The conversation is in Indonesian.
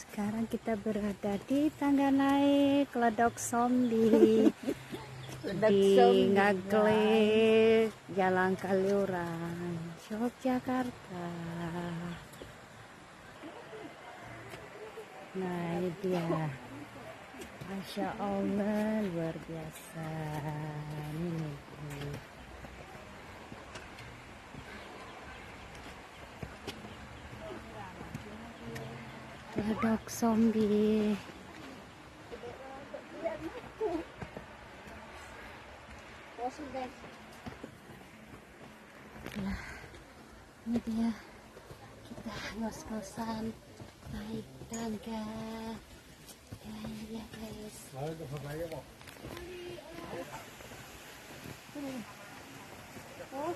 Sekarang kita berada di tangga naik Ledok Sombi di Ngaglik, Jalan Kaliurang, Yogyakarta. Nah, ini dia. Masya Allah, luar biasa. Ini Ledok Sombi. Nah, ini dia, kita ngos-ngosan naik tangga ya guys. Oh,